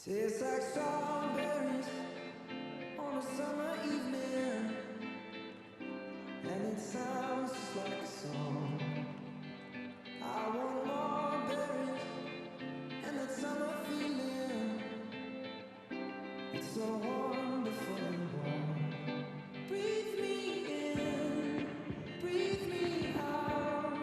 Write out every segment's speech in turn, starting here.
Tastes like strawberries on a summer evening, and it sounds just like a song. I want more berries and that summer feeling. It's so wonderful and warm. Breathe me in, breathe me out.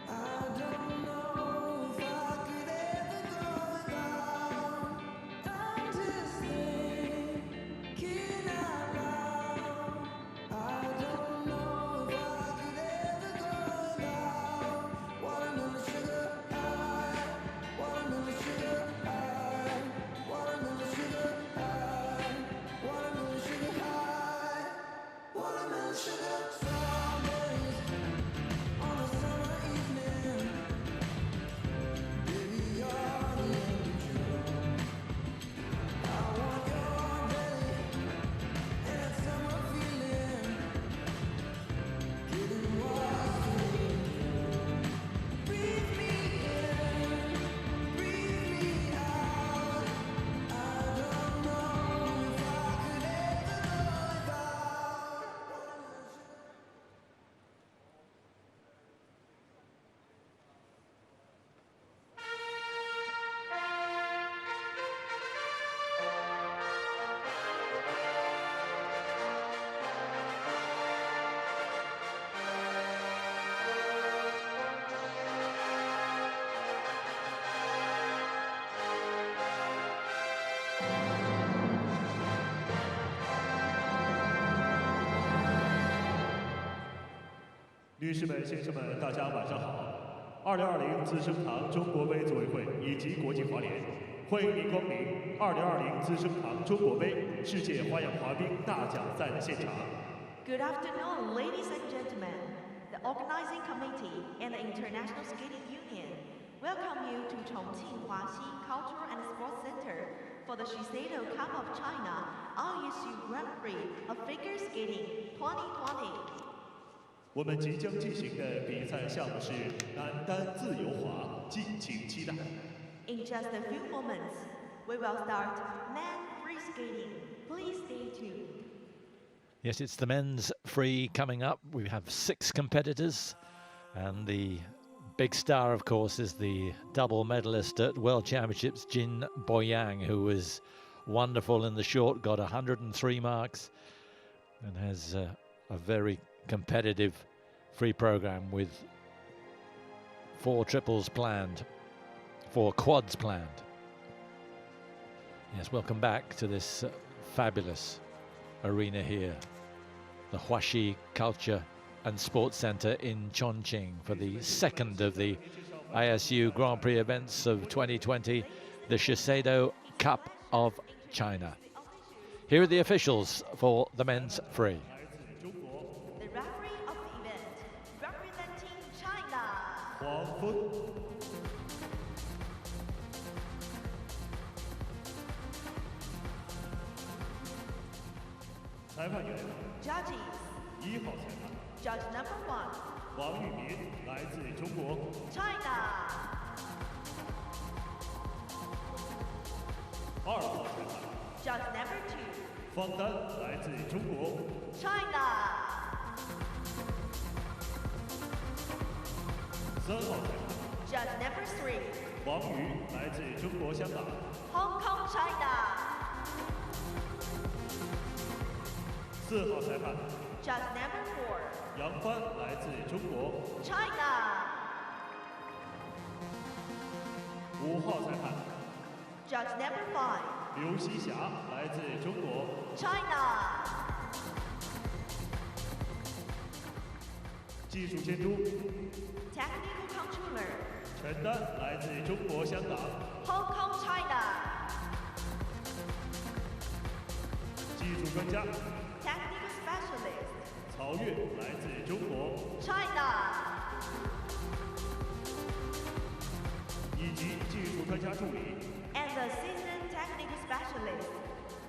I don't know if I could ever go without. I'm just thinking out loud. I don't know if I could ever go without. Watermelon sugar high, watermelon sugar high, watermelon sugar high, watermelon sugar high, watermelon sugar. Strawberries on a summer evening, baby, you're the end of June. I want your belly and that summer feeling, getting wild. Breathe me in, breathe me out. I don't know if I could ever go without. 女士们、先生们，大家晚上好！2020资生堂中国杯组委会以及国际滑联欢迎您光临2020资生堂中国杯世界花样滑冰大奖赛的现场。 Good afternoon, ladies and gentlemen. The organizing committee and the International Skating Union welcome you to Chongqing Huaxi Cultural and Sports Center for the SHISEIDO Cup of China RSU Grand Prix of Figure Skating 2020. 我们即将进行的比赛项目是男单自由滑，敬请期待。 In just a few moments, we will start men free skating. Please stay tuned. Yes, it's the men's free coming up. We have 6 competitors, and the big star, of course, is the double medalist at World Championships, Jin Boyang, who was wonderful in the short, got 103 marks, and has a very competitive free program with 4 triples planned, 4 quads planned. Yes, welcome back to this fabulous arena here, the Huaxi Culture and Sports Center in Chongqing, for the second of the ISU Grand Prix events of 2020, the SHISEIDO Cup of China. Here are the officials for the men's free. The referee of the event, representing China. 黄蜂。 裁判员 Judges, 1号裁判 Judge number 1, 王玉民，来自中国； China. 2号裁判 Judge number 2, 方丹，来自中国； China. 3号裁判 Judge number 3, 王宇，来自中国香港； Hong Kong, China. 4号裁判 Judge number 4, 杨帆，来自中国； China. 5号裁判 Judge number 5, 刘希霞，来自中国； China. 技术监督 Technical controller, 陈丹，来自中国香港； Hong Kong, China. 技术专家 Technical specialist, 曹越，来自中国； China. 以及技术专家助理 And the seasoned technical specialist,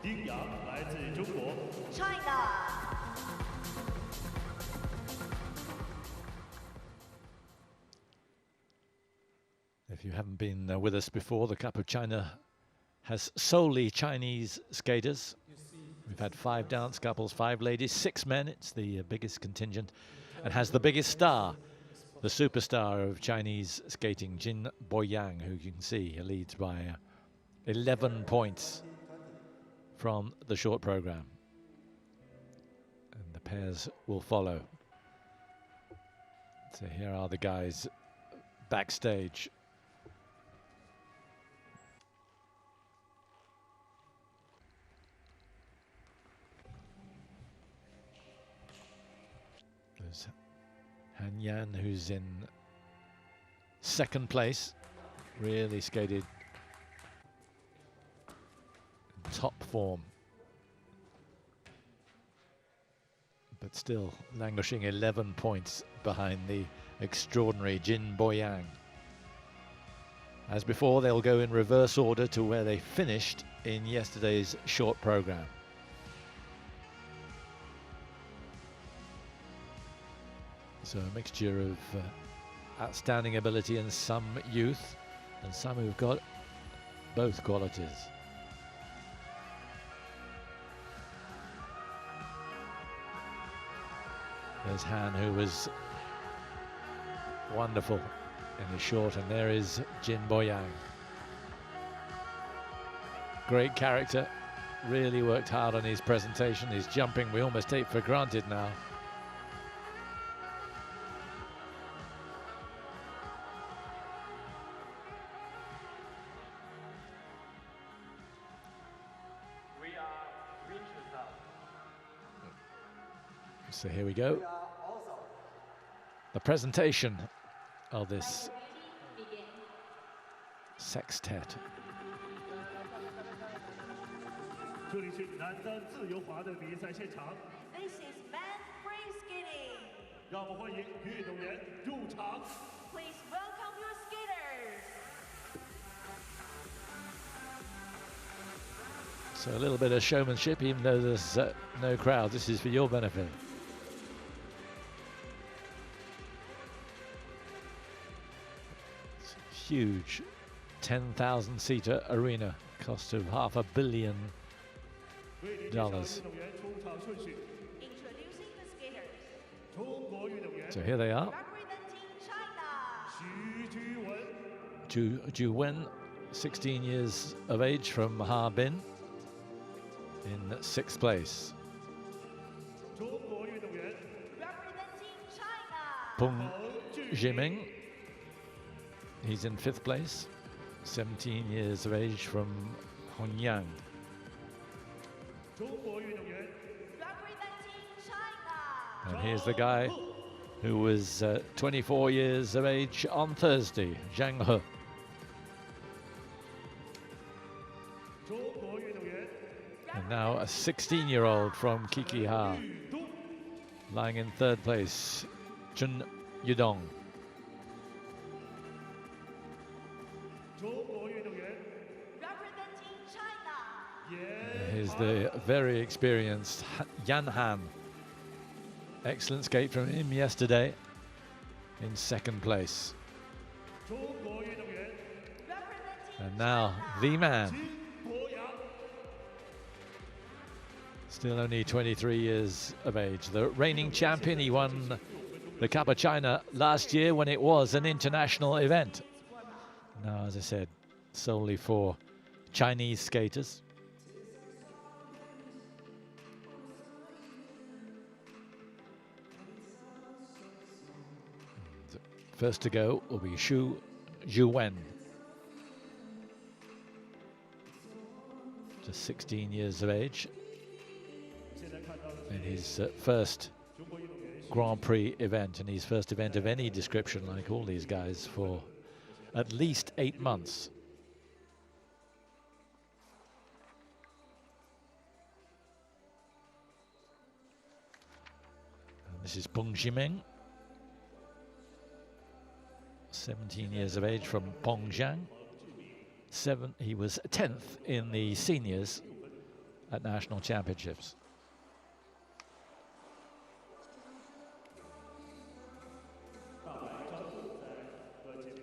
丁阳，来自中国； China. If you haven't been with us before, the Cup of China has solely Chinese skaters. We've had 5 dance couples, 5 ladies, 6 men. It's the biggest contingent, and has the biggest star, the superstar of Chinese skating, Jin Boyang, who you can see he leads by 11 points from the short program. And the pairs will follow. So here are the guys backstage. There's Han Yan, who's in 2nd place, really skated in top form, but still languishing 11 points behind the extraordinary Jin Boyang. As before, they'll go in reverse order to where they finished in yesterday's short program. So a mixture of outstanding ability and some youth, and some who've got both qualities. There's Han, who was wonderful in the short, and there is Jin Boyang. Great character, really worked hard on his presentation. His jumping we almost take for granted now. So here we go. The presentation of this sextet. 这里是男单自由滑的比赛现场， This is men free skating. 让我们欢迎运动员入场。 Please welcome your skaters. So a little bit of showmanship, even though there's no crowd. This is for your benefit. It's a huge 10,000-seater arena, cost of $500 million. 为您介绍运动员出场顺序。 Introducing the skaters. 中国运动员 So here they are. Representing China. 徐 Shu Juwen, 16 years of age from Harbin, in 6th place. 中国运动员 Representing China. Peng Zhiming, he's in 5th place, 17 years of age from Honyang. 中国运动员 Representing China. And here's the guy who was 24 years of age on Thursday, Zhang He. 中国运动员 And now a 16-year-old from Kikiha, 玉东 lying in 3rd place, Chen Yudong. 中国运动员 Representing China. 严 Here's the very experienced Yan Han. Excellent skate from him yesterday in 2nd place. 中国运动员 Representing And now the man, 金博洋 still only 23 years of age, the reigning champion. He won the Cup of China last year when it was an international event. Now, as I said, solely for Chinese skaters. First to go will be Shu Juwen, just 16 years of age, 现在看到的 in his first 中国运动员 Grand Prix event, and his first event of any description, like all these guys, for at least 8 months. And this is Peng Zhiming, 17 years of age from Pengjiang. He was 10th in the seniors at national championships.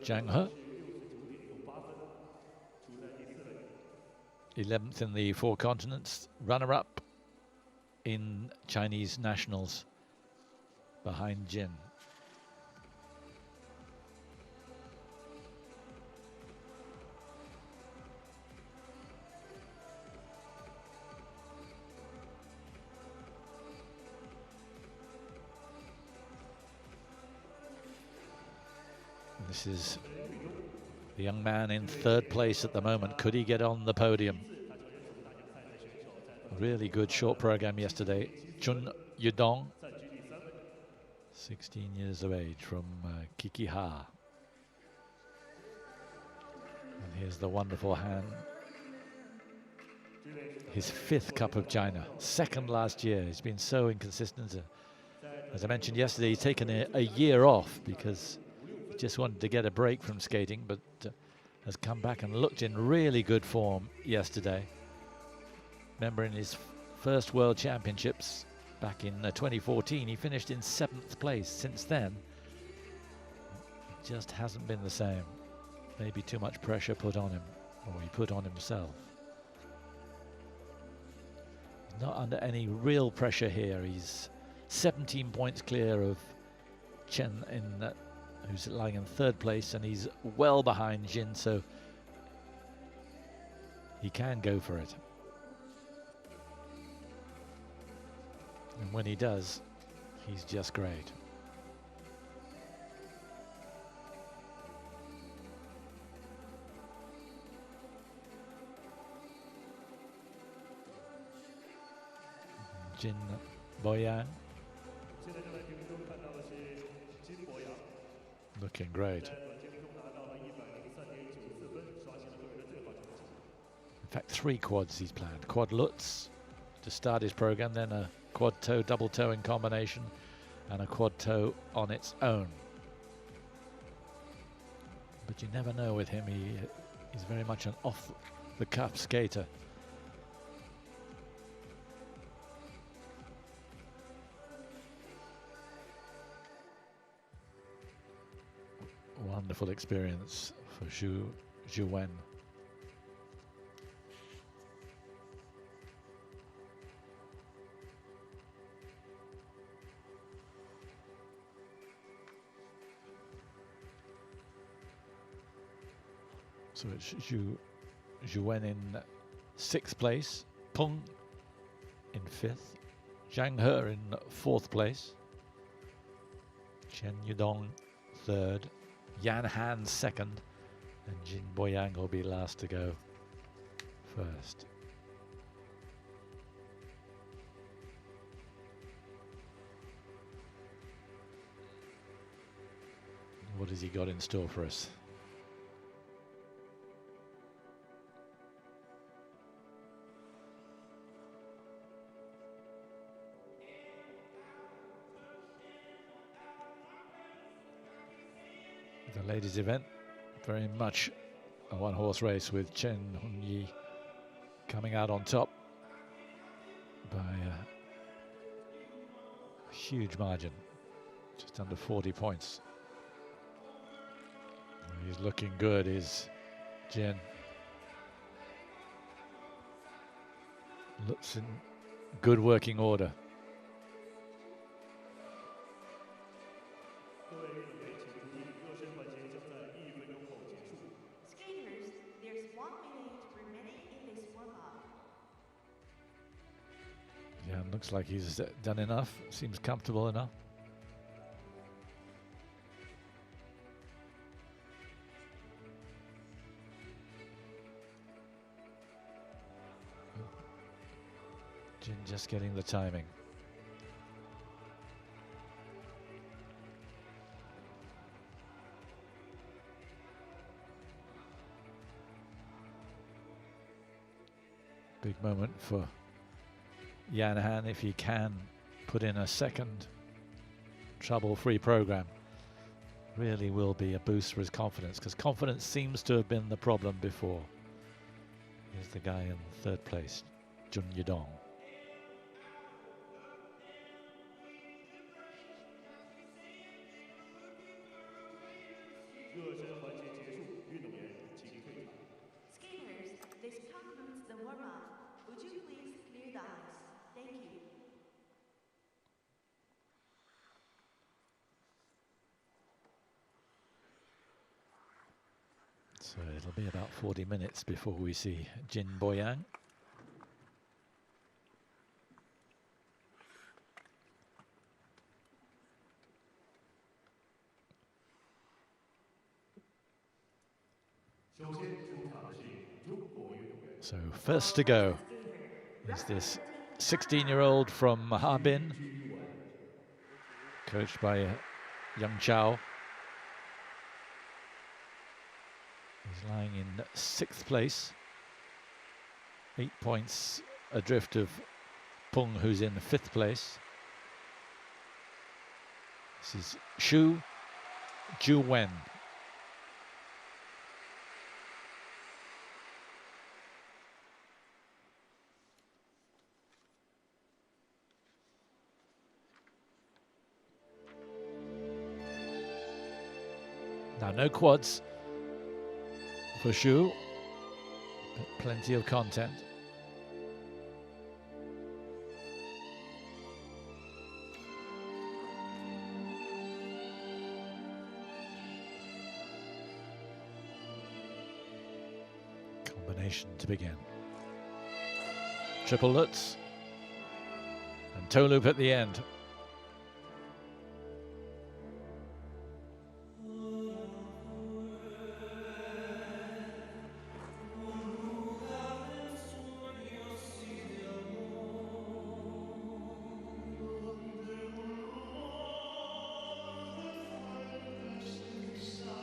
Zhang He, 11th in the four continents, runner-up in Chinese nationals behind Jin. This is the young man in third place at the moment. Could he get on the podium? Really good short program yesterday. Chen Yudong, 16 years of age, from Kikiha. And here's the wonderful Han. His 5th Cup of China, 2nd last year. He's been so inconsistent. As I mentioned yesterday, he's taken a year off because he just wanted to get a break from skating, but has come back and looked in really good form yesterday. Remember, in his first World Championships back in 2014, he finished in 7th place. Since then, it just hasn't been the same. Maybe too much pressure put on him, or he put on himself. He's not under any real pressure here. He's 17 points clear of Chen, who's lying in 3rd place, and he's well behind Jin, so he can go for it. And when he does, he's just great. Jin Boyang. Looking great. In fact, 3 quads he's planned. Quad Lutz to start his program, then a quad toe, double toe in combination, and a quad toe on its own. But you never know with him. He's very much an off-the-cuff skater. Wonderful experience for Shu Juwen. So it's Shu Juwen in 6th place, Peng in 5th, Zhang He in 4th place, Chen Yudong 3rd, Yan Han 2nd, and Jin Boyang will be last to go 1st. What has he got in store for us? The ladies' event, very much a one-horse race with Chen Yudong coming out on top by a huge margin, just under 40 points. He's looking good, is Jin. Looks in good working order. Skaters, there's 1 minute remaining in this warm-up. Yeah, looks like he's done enough. Seems comfortable enough. Jin just getting the timing. Big moment for Yan Han if he can put in a 2nd trouble-free program. Really will be a boost for his confidence, because confidence seems to have been the problem before. Here's the guy in 3rd place, Chen Yudong. Skaters, this concludes the guys. Thank you. So it'll be about 40 minutes before we see Jin Boyang. So first to go is this 16-year-old from Harbin, coached by Young Chao. He's lying in 6th place, 8 points adrift of Peng, who's in 5th place. This is Shu Juwen. Now, no quads for Shu, but plenty of content. Combination to begin. Triple Lutz and toe loop at the end.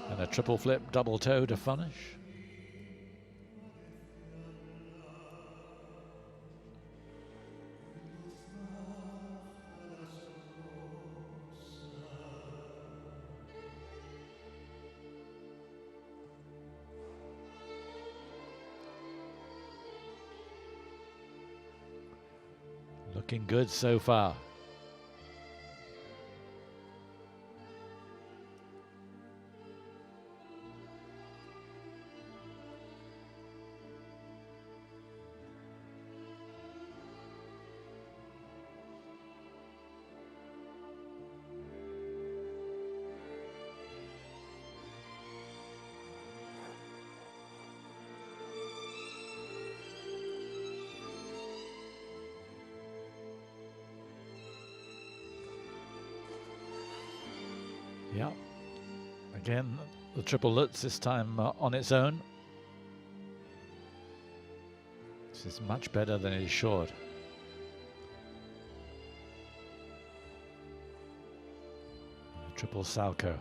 And a triple flip, double toe to finish. Looking good so far. Yeah, again, the triple Lutz this time on its own. This is much better than it is short. Triple Salchow.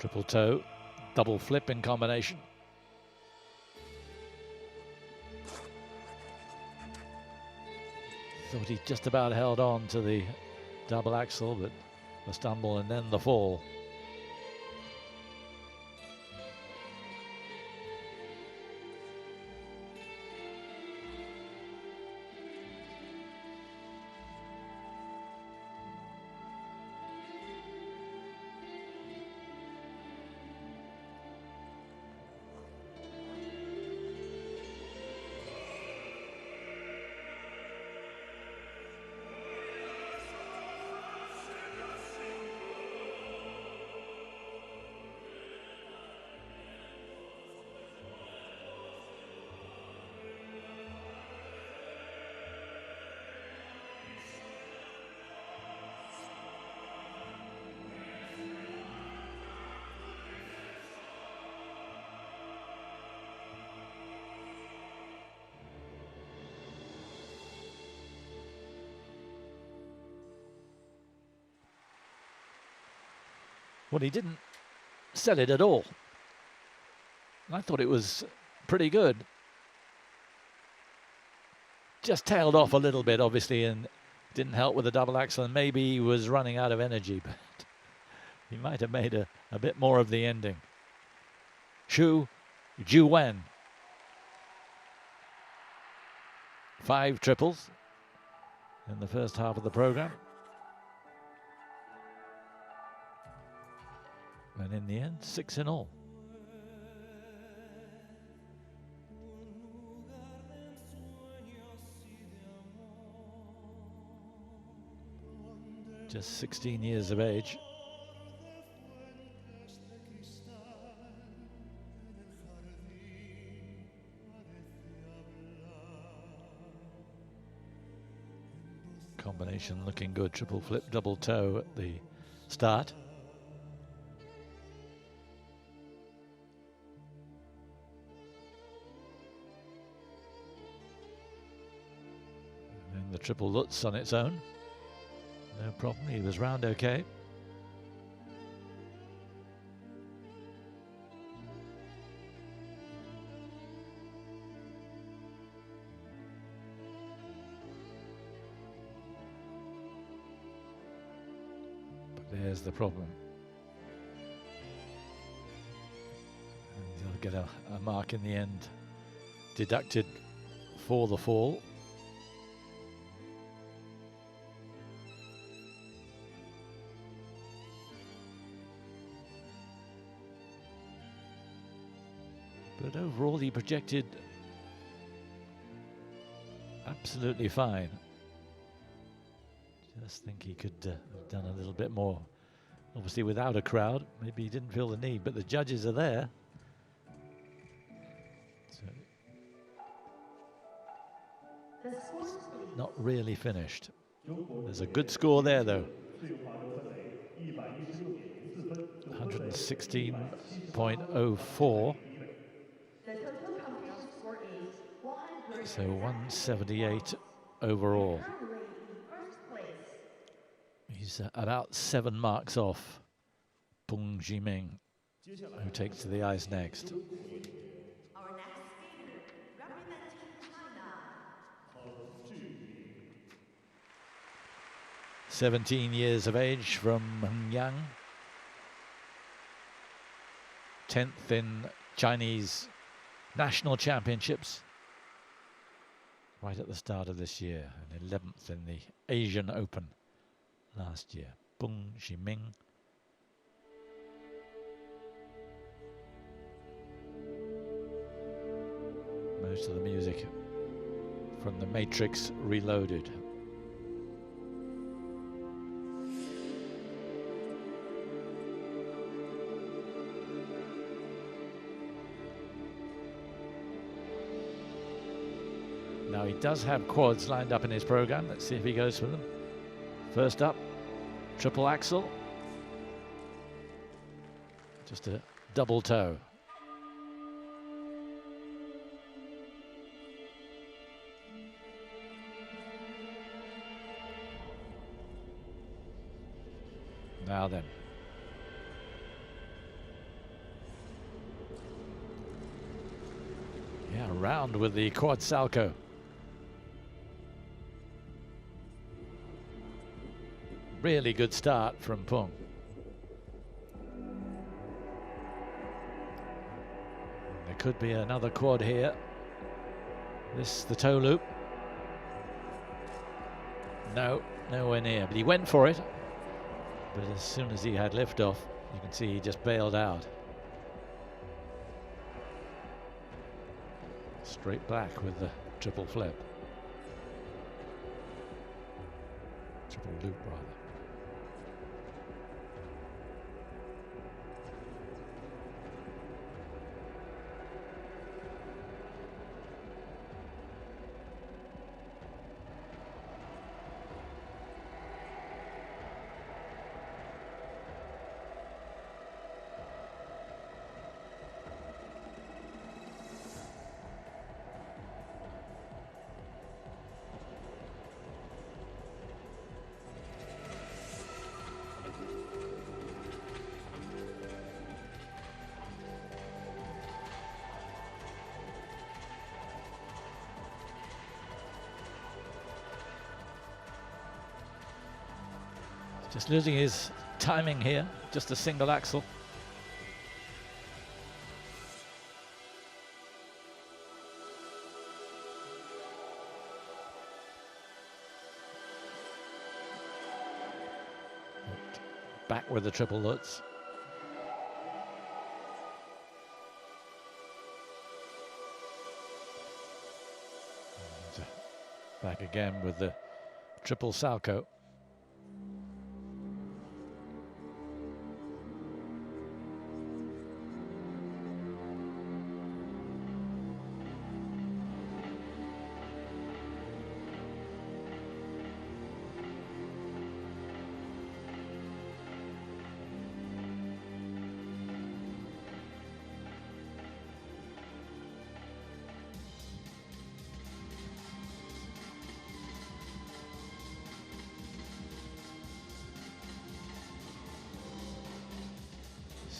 Triple toe, double flip in combination. Thought he just about held on to the double axel, but the stumble and then the fall. Well, he didn't sell it at all. I thought it was pretty good. Just tailed off a little bit, obviously, and didn't help with the double axel, and maybe he was running out of energy, but he might have made a bit more of the ending. Shu Juwen. 5 triples in the first half of the program. And in the end, 6 in all. Just 16 years of age. Combination looking good. Triple flip, double toe at the start. And then the triple Lutz on its own. No problem, he was round okay. But there's the problem. And he'll get a mark in the end, deducted for the fall. But overall, he projected absolutely fine. Just think he could have done a little bit more. Obviously, without a crowd, maybe he didn't feel the need, but the judges are there. So, not really finished. There's a good score there, though. 116.04. So 178 overall. He's about 7 marks off Peng Zhiming, who takes to the ice next. Our next skater, representing China. 17 years of age from Hengyang. 10th in Chinese national championships right at the start of this year, and 11th in the Asian Open last year. Peng Zhiming. Most of the music from The Matrix Reloaded. Now he does have quads lined up in his program. Let's see if he goes for them. First up, triple axel. Just a double toe. Now then. Yeah, round with the quad salco. Really good start from Peng. There could be another quad here. This, the toe loop. No, nowhere near, but he went for it. But as soon as he had liftoff, you can see he just bailed out. Straight back with the triple flip. Triple loop, rather. Just losing his timing here, just a single axel. Back with the triple Lutz. And back again with the triple Salchow.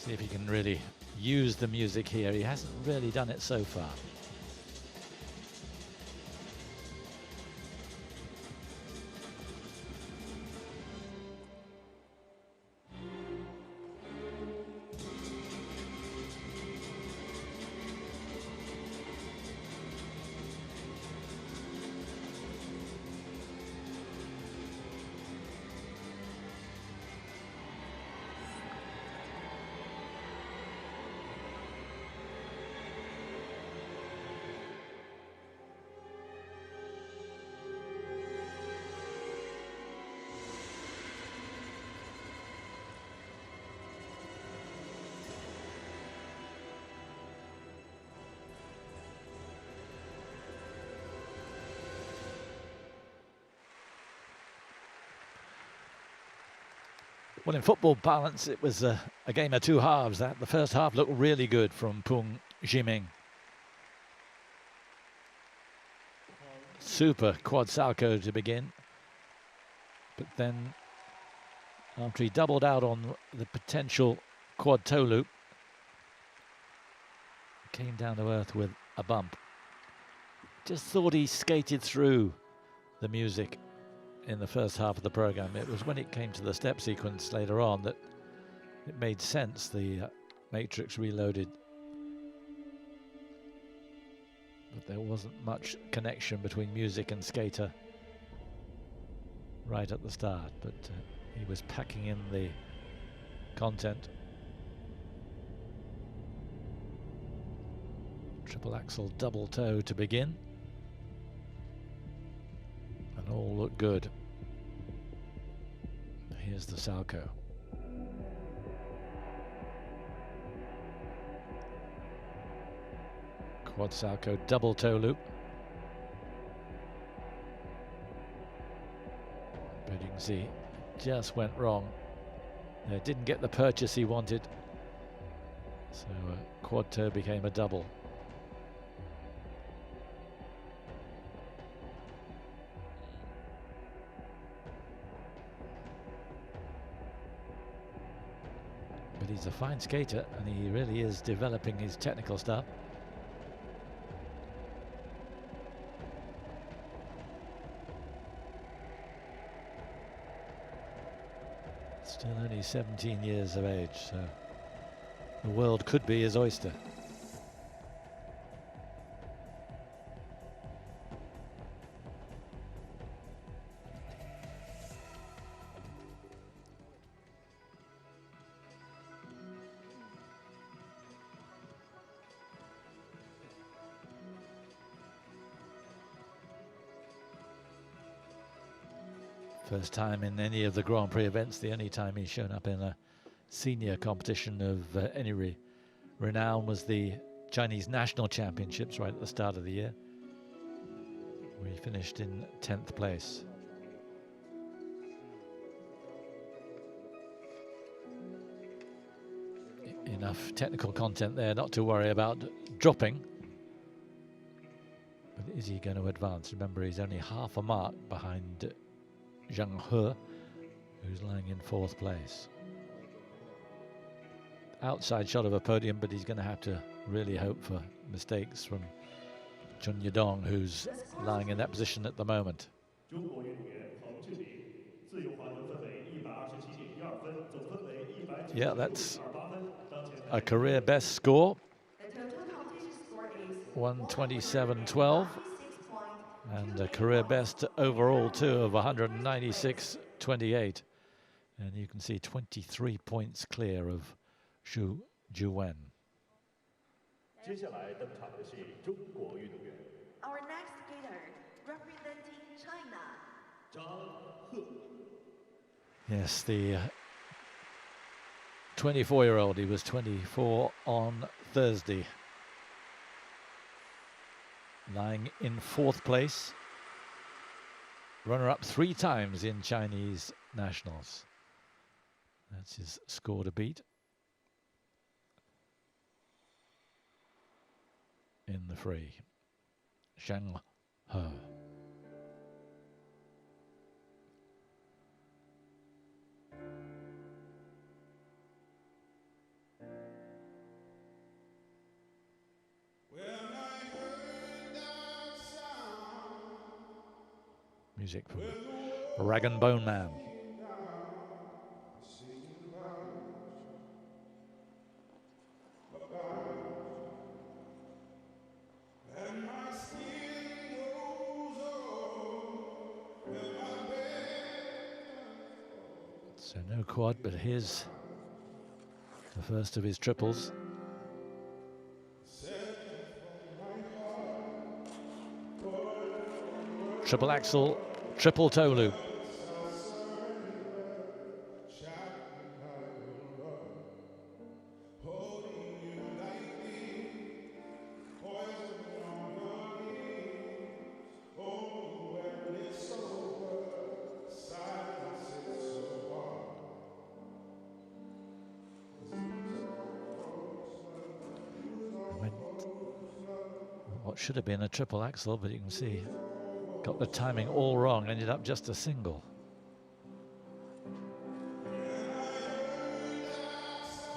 See if he can really use the music here. He hasn't really done it so far. Well, in football balance, it was a game of two halves. That the first half looked really good from Peng Zhiming. Super quad Salchow to begin. But then, after he doubled out on the potential quad toe loop, came down to earth with a bump. Just thought he skated through the music in the first half of the program. It was when it came to the step sequence later on that it made sense, the matrix reloaded. But there wasn't much connection between music and skater right at the start, but he was packing in the content. Triple axel double toe to begin. And all look good. Here's the Salchow. Quad Salchow double toe loop. But you can see, just went wrong. Didn't get the purchase he wanted. So quad toe became a double. But he's a fine skater, and he really is developing his technical stuff. Still only 17 years of age, so the world could be his oyster. First time in any of the Grand Prix events, the only time he's shown up in a senior competition of any renown was the Chinese National Championships right at the start of the year, where he finished in 10th place. Enough technical content there not to worry about dropping. But is he going to advance? Remember, he's only half a mark behind Zhang He, who's lying in 4th place. Outside shot of a podium, but he's going to have to really hope for mistakes from Chen Yudong, who's lying in that position at the moment. 中国运动员彭志敏，自由滑轮分为127 Yeah, that's a career best score. The total competition score is 127.12. 196.2 And a career best overall too of 196.28. And you can see 23 points clear of Shu Juwen. 接下来登场的是中国运动员 Our next skater representing China. Zhang He. Yes, the 24-year-old, he was 24 on Thursday. Lying in 4th place. Runner-up 3 times in Chinese nationals. That's his score to beat. In the free. Zhang He. Music from Rag and Bone Man. So no quad, but here's the first of his triples. Triple axel, triple toe loop. What should have been a triple axel, but you can see got the timing all wrong, ended up just a single.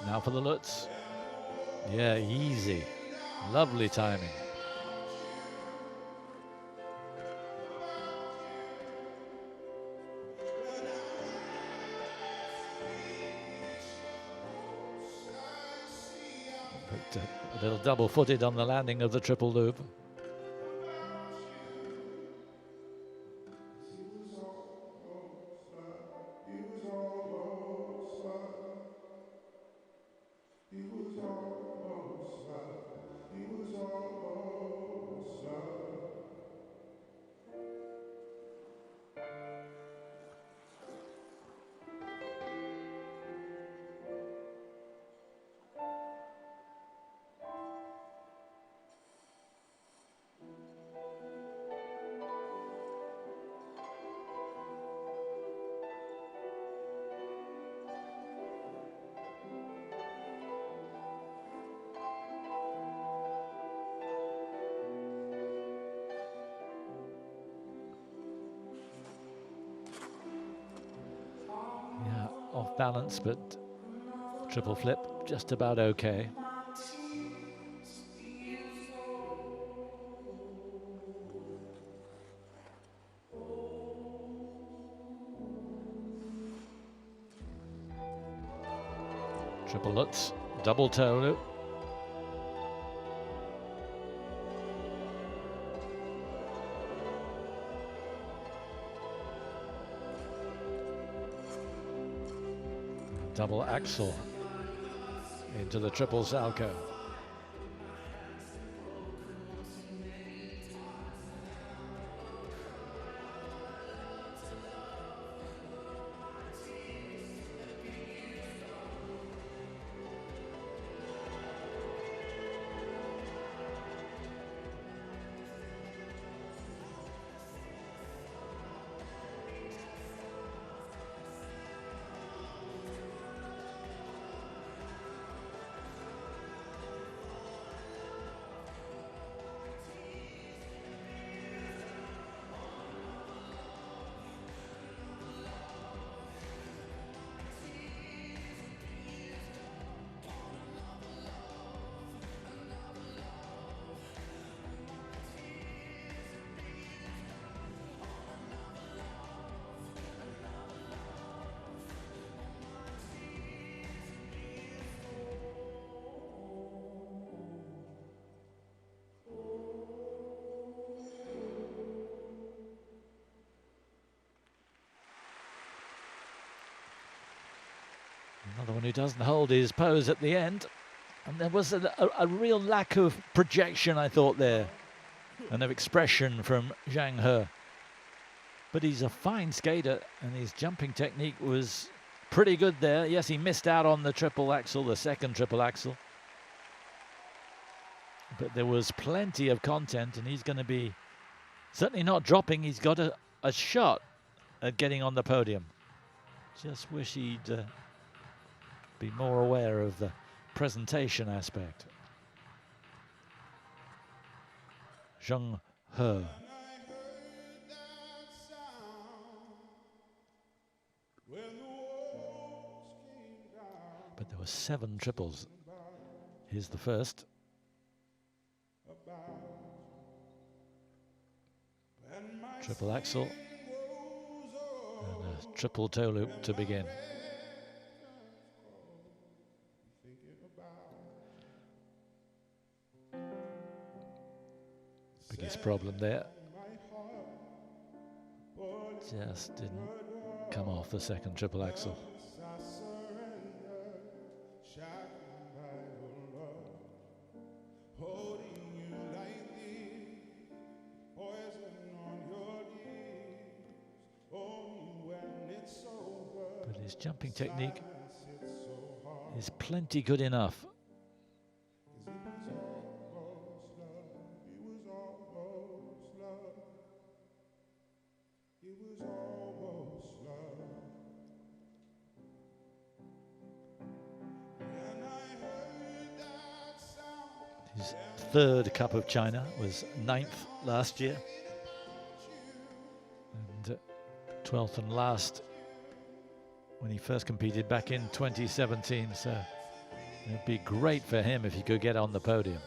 Now for the Lutz. Yeah, easy. Lovely timing. But a little double-footed on the landing of the triple loop. Off balance, but triple flip just about okay. Triple Lutz, double toe loop. Double axel into the triple Salchow. The one who doesn't hold his pose at the end. And there was a real lack of projection, I thought, there, and of expression from Zhang He. But he's a fine skater, and his jumping technique was pretty good there. Yes, he missed out on the triple axel, the second triple axel. But there was plenty of content, and he's going to be certainly not dropping. He's got a shot at getting on the podium. Just wish he'd be more aware of the presentation aspect. Zhang He. But there were 7 triples. Here's the first. Triple axel. And a triple toe loop to begin. Biggest problem there. Just didn't come off the second triple axel. But his jumping technique is plenty good enough. His third Cup of China was 9th last year, and 12th and last when he first competed back in 2017. So it'd be great for him if he could get on the podium.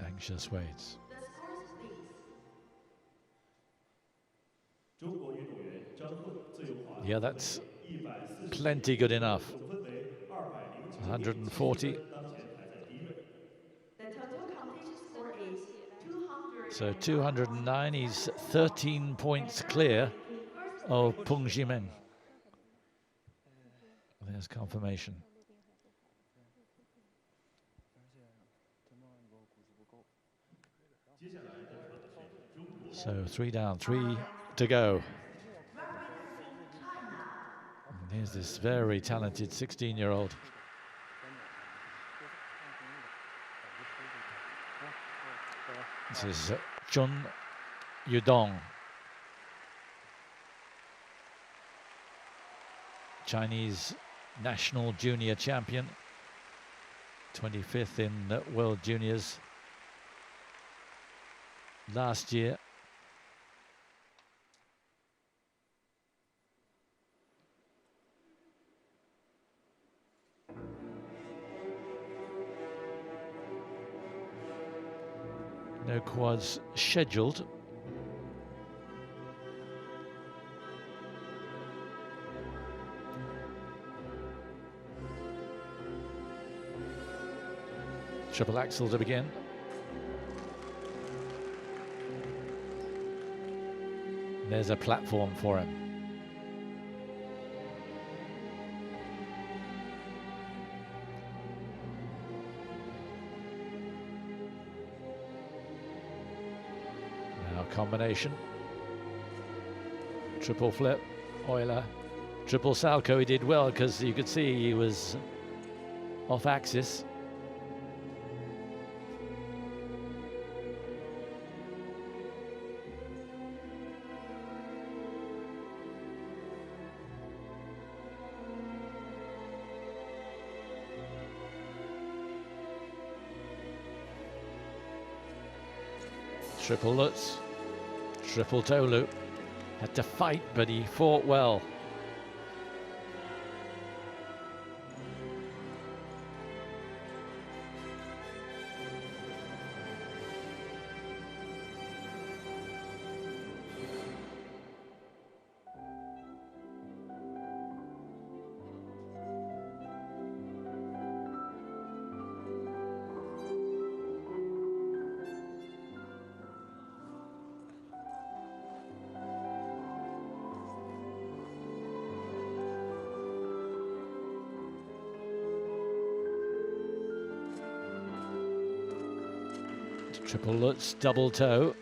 Anxious waits. Yeah, that's plenty good enough. 140. So 209, he's 13 points clear of Peng Zhiming. There's confirmation. So 3 down, 3 to go. And here's this very talented 16-year-old. This is Chen Yudong, Chinese national junior champion, 25th in World Juniors last year. No quads scheduled. Triple axel to begin. There's a platform for him. Combination, triple flip, Euler, triple salco. He did well because you could see he was off axis. Triple Lutz. Triple toe loop. Had to fight, but he fought well. Triple Lutz, double toe.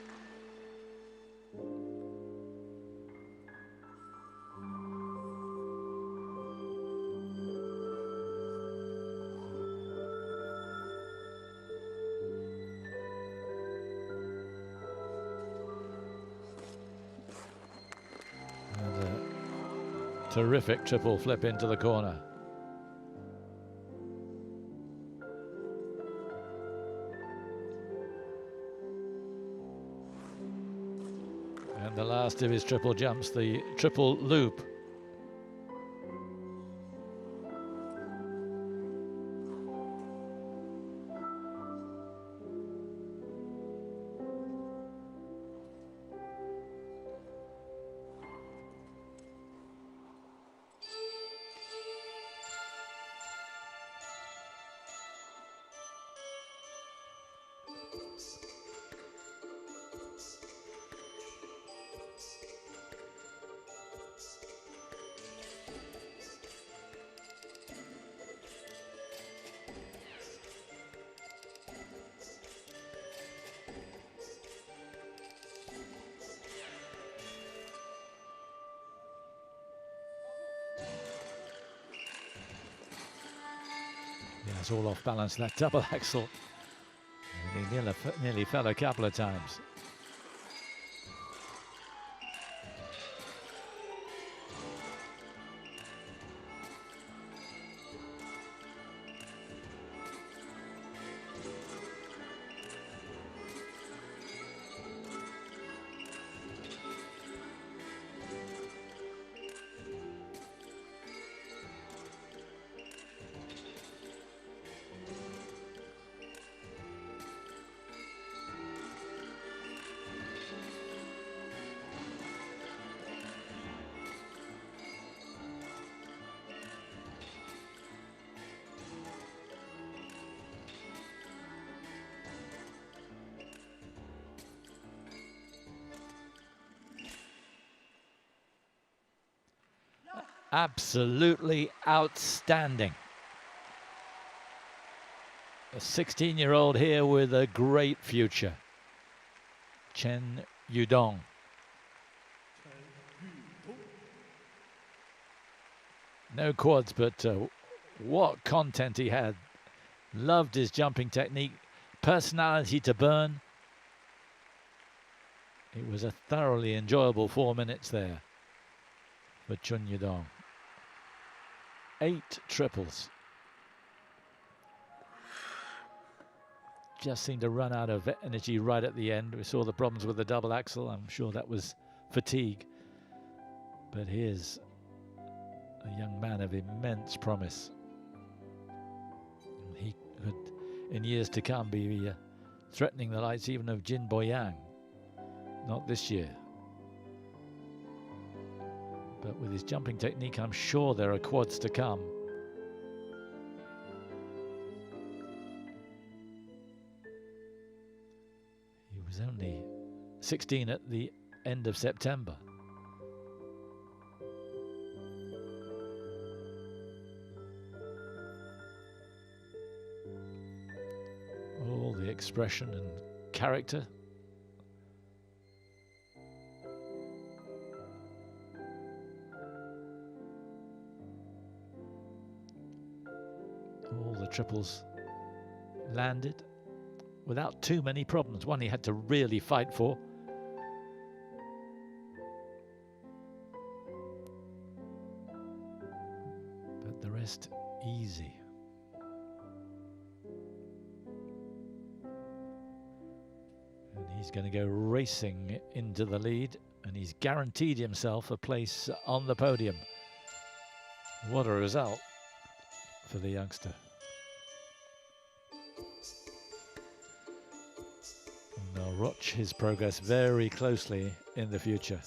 And a terrific triple flip into the corner. And the last of his triple jumps, the triple loop. Yeah, it's all off balance, that double axel. And he nearly fell a couple of times. Absolutely outstanding. A 16-year-old here with a great future. Chen Yudong. No quads, but what content he had. Loved his jumping technique, personality to burn. It was a thoroughly enjoyable 4 minutes there for Chen Yudong. 8 triples. Just seemed to run out of energy right at the end. We saw the problems with the double axel. I'm sure that was fatigue. But here's a young man of immense promise. He could, in years to come, be threatening the likes even of Jin Boyang. Not this year. But with his jumping technique, I'm sure there are quads to come. He was only 16 at the end of September. All the expression and character. All the triples landed without too many problems. One he had to really fight for. But the rest easy. And he's going to go racing into the lead, and he's guaranteed himself a place on the podium. What a result for the youngster. And I'll watch his progress very closely in the future.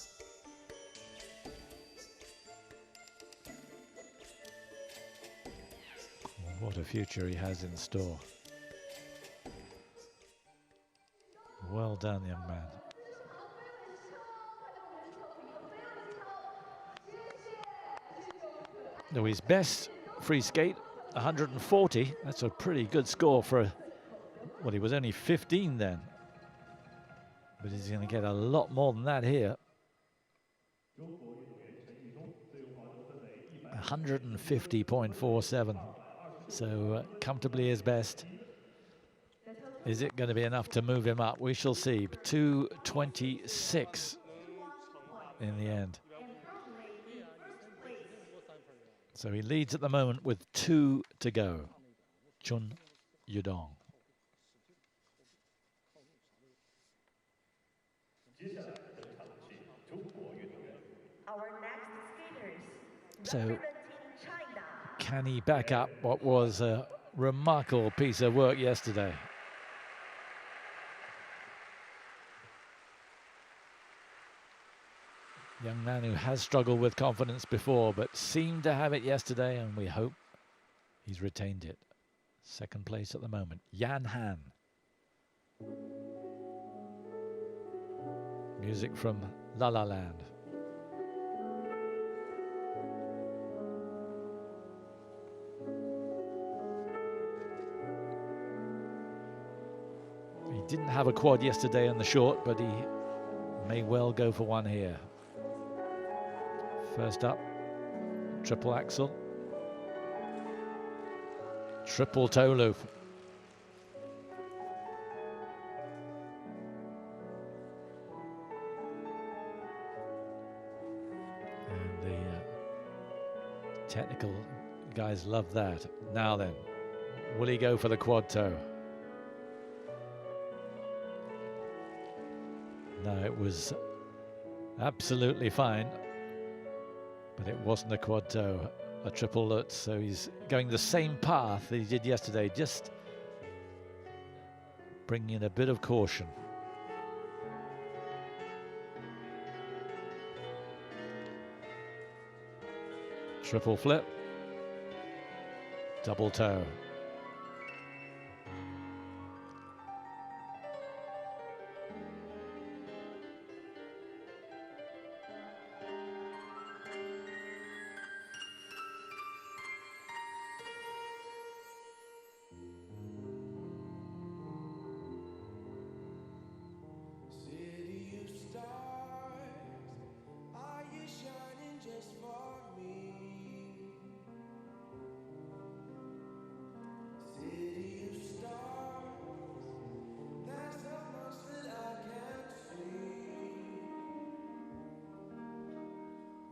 What a future he has in store. Well done, young man. Now his best free skate, 140. That's a pretty good score for, well, he was only 15 then. but he's going to get a lot more than that here. 150.47, so comfortably his best. Is it going to be enough to move him up? We shall see. 2:26 in the end. So he leads at the moment with 2 to go. Chen Yudong. Our next skaters, So representing China. can he back up what was a remarkable piece of work yesterday? Young man who has struggled with confidence before, but seemed to have it yesterday, and we hope he's retained it. Second place at the moment, Yan Han. Music from La La Land. He didn't have a quad yesterday in the short, but he may well go for one here. First up, triple axel, triple toe loop. And the technical guys love that. Now then, will he go for the quad toe? No, it was absolutely fine. But it wasn't a quad toe, a triple Lutz, so he's going the same path that he did yesterday, just bringing in a bit of caution. Triple flip, double toe. City of stars, are you shining just for me? City of stars, there's so much that I can't see.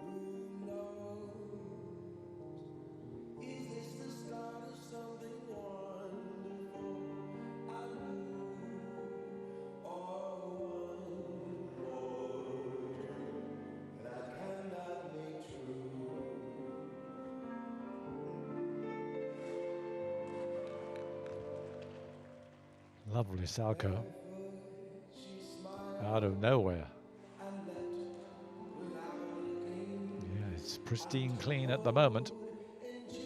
Who knows? Is this the start of something wonderful? I knew all one that I cannot make true. Lovely Salco She smiled out of nowhere. and left without looking Yeah, it's pristine clean at the moment. into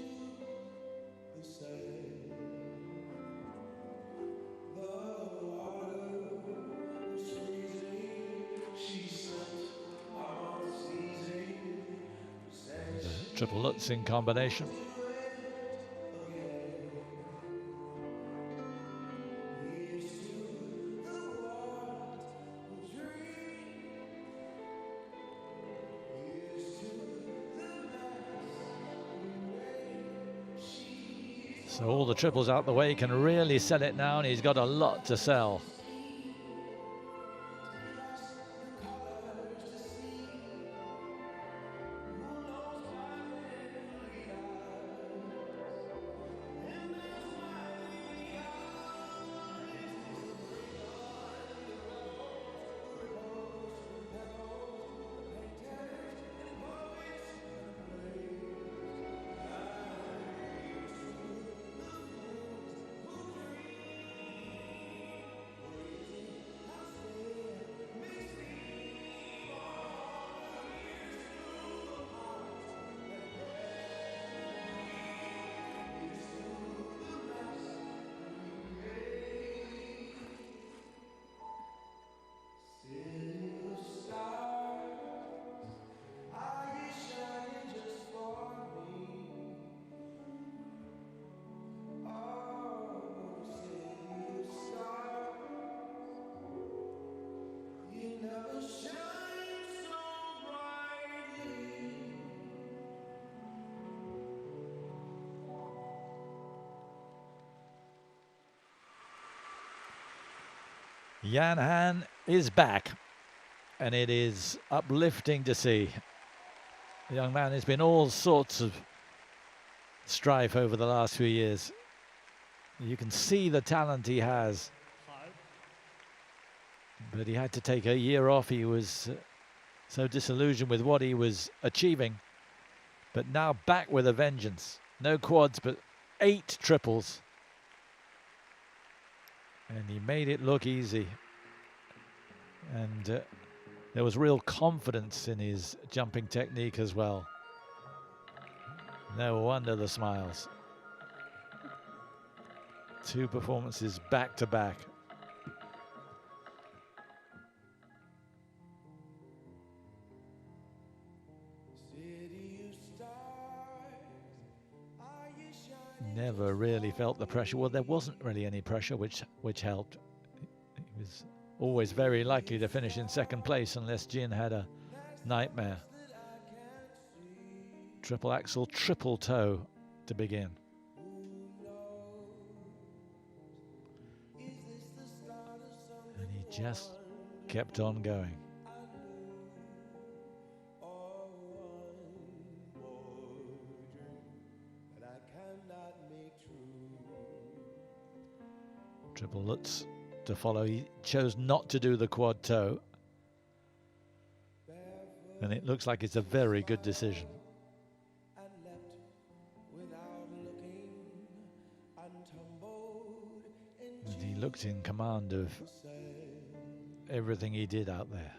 the sand. The water was freezing. She slipped on sneezing. Said The triple Lutz in combination. here's to the world will dream. Here's to the mess she's So all the triples out the way can really sell it now, and he's got a lot to sell. Yan Han is back, and it is uplifting to see. The young man has been all sorts of strife over the last few years. You can see the talent he has, but he had to take a year off. He was so disillusioned with what he was achieving, but now back with a vengeance. No quads, but 8 triples. And he made it look easy. And there was real confidence in his jumping technique as well. No wonder the smiles. 2 performances back to back. Never really felt the pressure. Well, there wasn't really any pressure, which helped. He was always very likely to finish in second place unless Jin had a nightmare. Triple axel, triple toe to begin. And he just kept on going. Triple Lutz to follow. He chose not to do the quad toe. And it looks like it's a very good decision. And he looked in command of everything he did out there.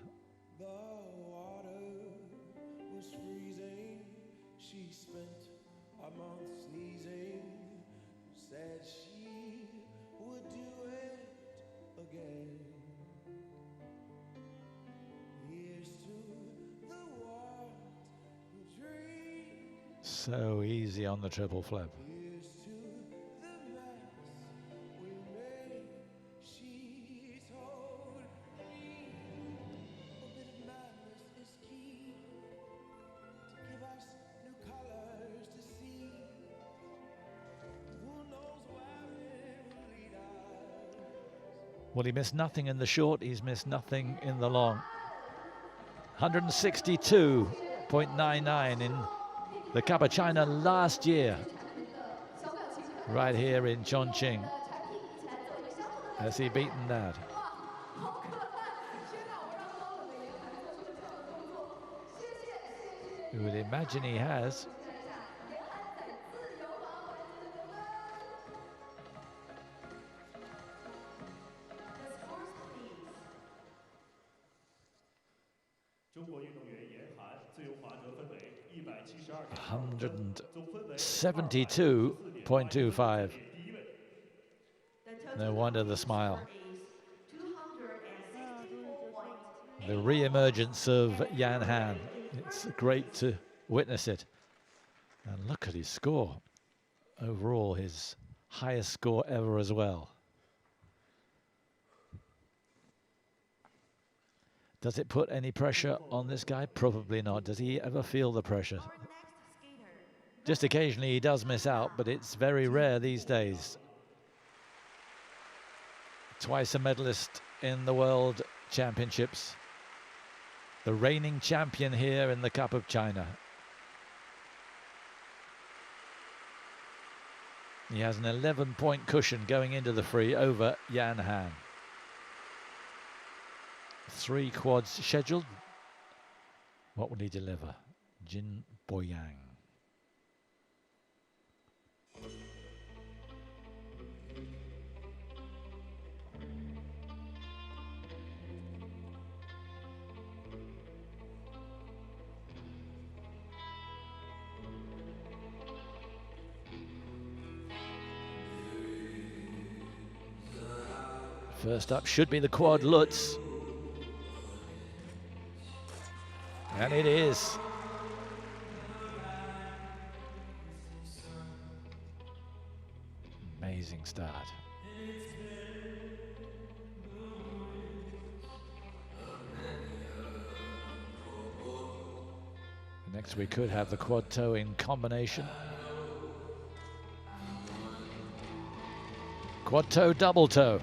So easy on the triple flip. Well, he missed nothing in the short, he's missed nothing in the long. 162.99 in the Cup of China last year, right here in Chongqing. Has he beaten that? You would imagine he has. $172.25. No wonder the smile. The re-emergence of Yan Han. It's great to witness it. And look at his score. Overall, his highest score ever as well. Does it put any pressure on this guy? Probably not. Does he ever feel the pressure? Just occasionally he does miss out, but it's very rare these days. Twice a medalist in the World Championships. The reigning champion here in the Cup of China. He has an 11-point cushion going into the free over Yan Han. 3 quads scheduled. What will he deliver? Jin Boyang. First up should be the quad Lutz. And it is. Amazing start. Next we could have the quad toe in combination. Quad toe, double toe.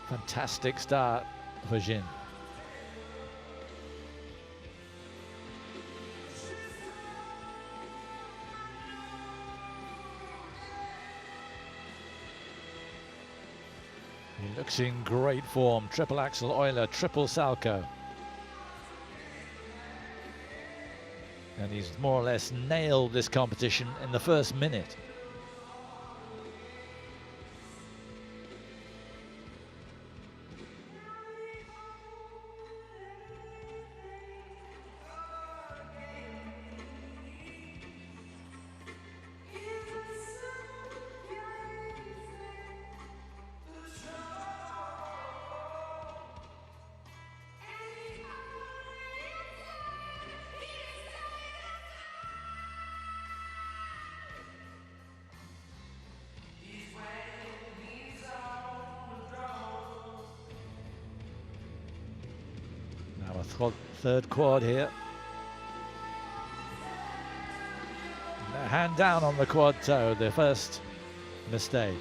Fantastic start for Jin. He looks in great form. Triple Axel Euler, triple Salchow. And he's more or less nailed this competition in the first minute. Third quad here. Hand down on the quad toe, the first mistake.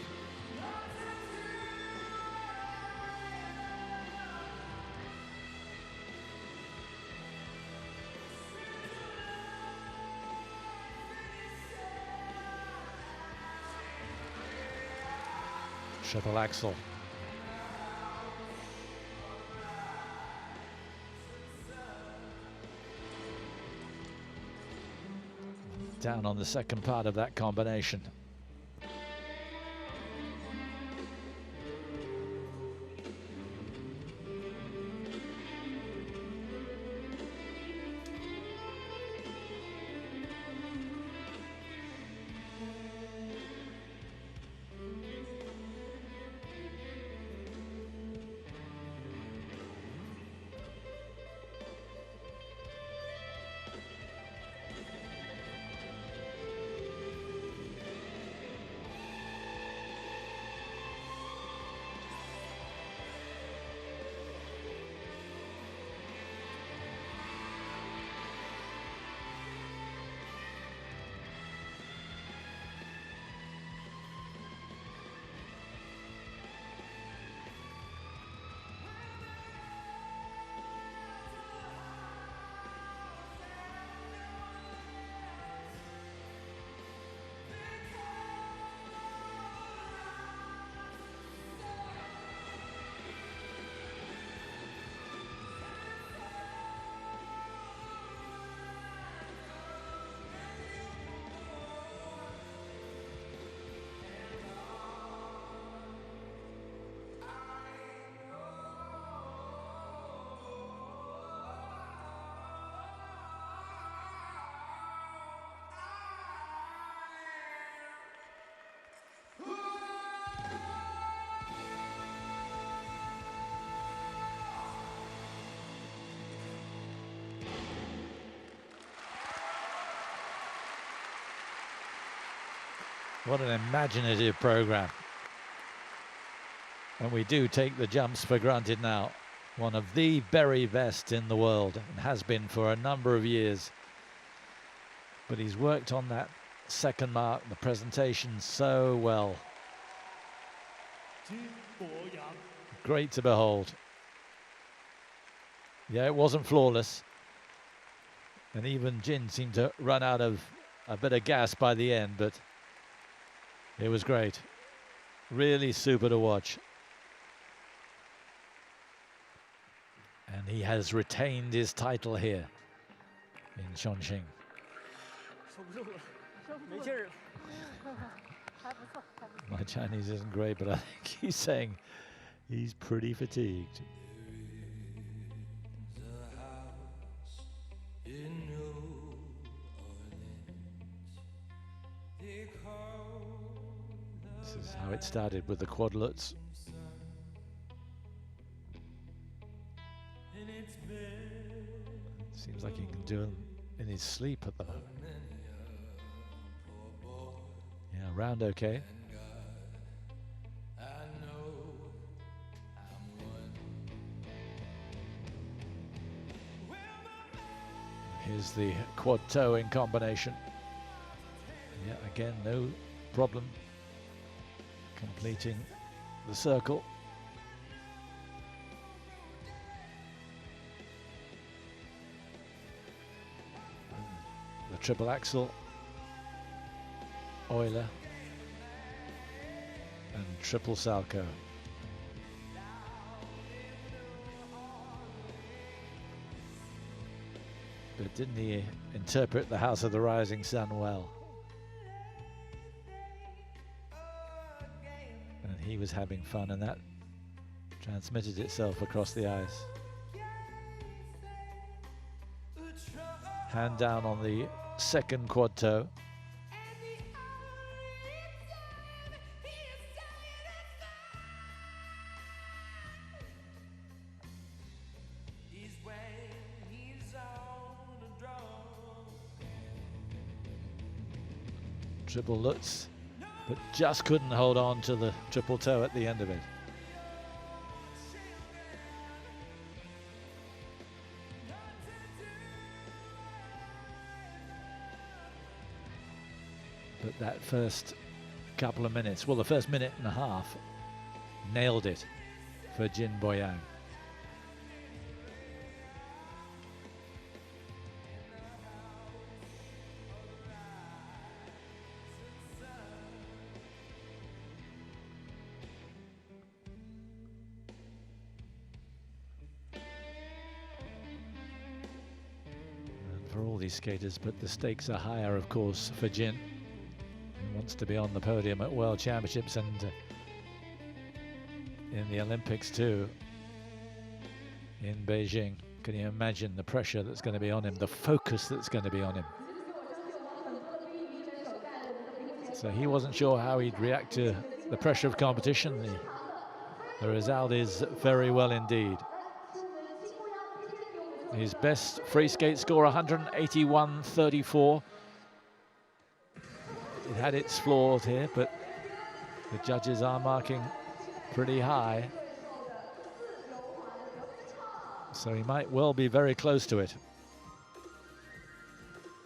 Triple axel. Down on the second part of that combination. What an imaginative program. And we do take the jumps for granted now. One of the very best in the world, and has been for a number of years. But he's worked on that second mark, the presentation, so well. Great to behold. Yeah, it wasn't flawless. And even Jin seemed to run out of a bit of gas by the end, but it was great. Really super to watch. And he has retained his title here in Chongqing. My Chinese isn't great, but I think he's saying he's pretty fatigued. This is how it started with the quadlets. Seems like he can do them in his sleep at the moment. Yeah, round okay. Here's the quad toe in combination. Yeah, again, no problem completing the circle. triple axel, Euler, and triple salchow. But didn't he interpret the House of the Rising Sun well? And he was having fun, and that transmitted itself across the ice. Hand down on the second quad toe. Triple Lutz, but just couldn't hold on to the triple toe at the end of it. But that first couple of minutes, well, the first minute and a half, nailed it for Jin Boyang. For all these skaters, but the stakes are higher, of course, for Jin. He wants to be on the podium at World Championships and in the Olympics too, in Beijing. Can you imagine the pressure that's going to be on him, the focus that's going to be on him? So he wasn't sure how he'd react to the pressure of competition. The result is very well indeed. His best free skate score, 181.34. It had its flaws here, but the judges are marking pretty high. So he might well be very close to it.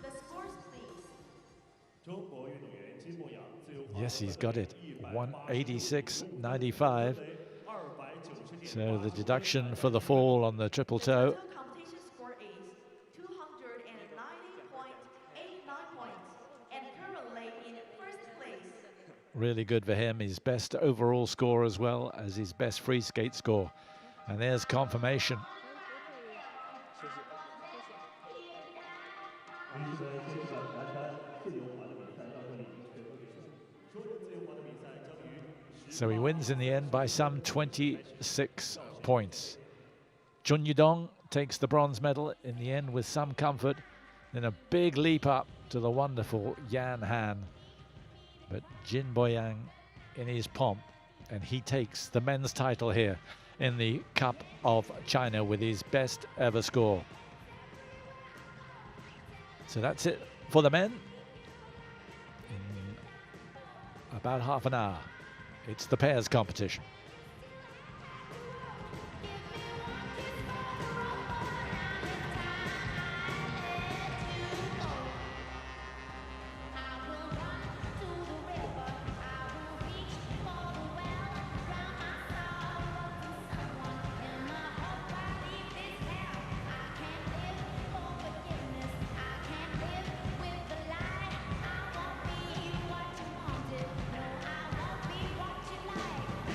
The scores, please. Yes, he's got it. 186.95. So the deduction for the fall on the triple toe. Competition score is 290.89 points, and currently in first place. Really good for him. His best overall score as well as his best free skate score. And there's confirmation. So he wins in the end by some 26 points. Chen Yudong takes the bronze medal in the end with some comfort, then a big leap up to the wonderful Yan Han. But Jin Boyang in his pomp, and he takes the men's title here in the Cup of China with his best ever score. So that's it for the men. In about half an hour, it's the pairs competition.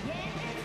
Yeah.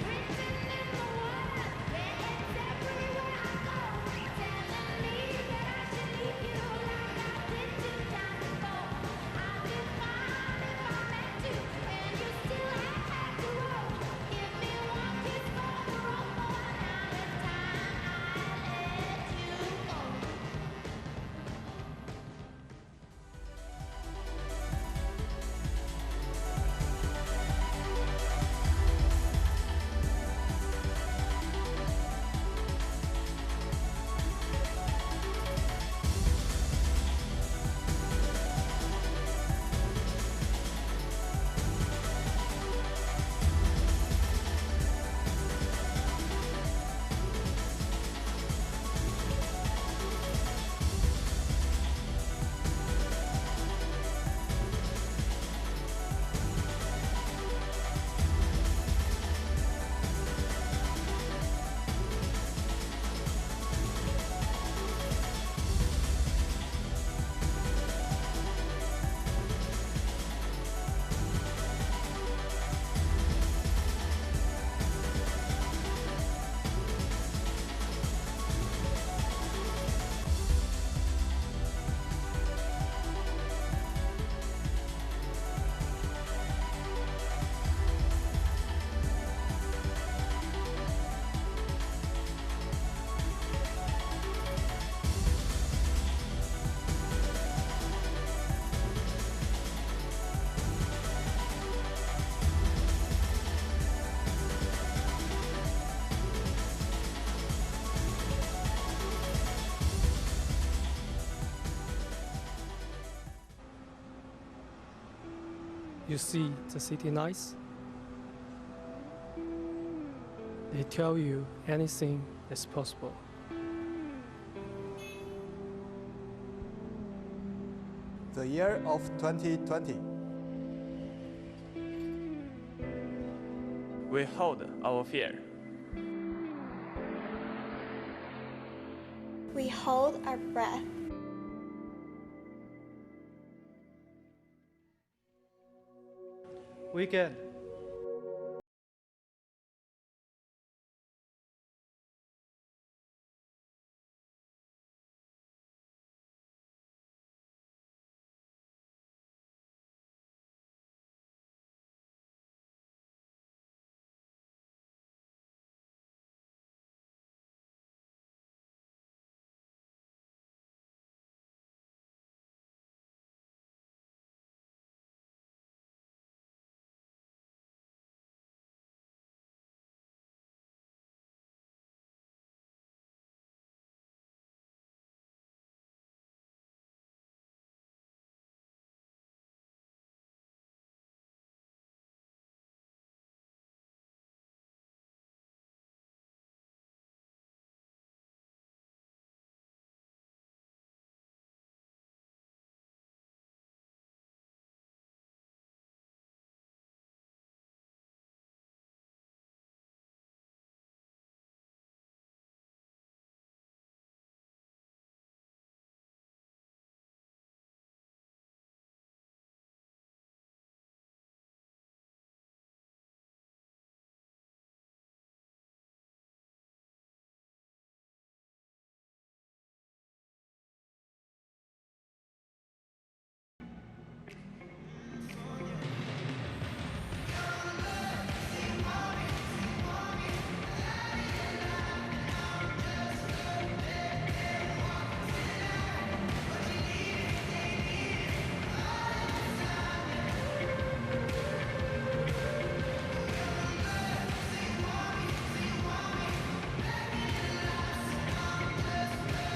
you see the city lights. They tell you anything is possible. The year of 2020. We hold our fear. We hold our breath. We can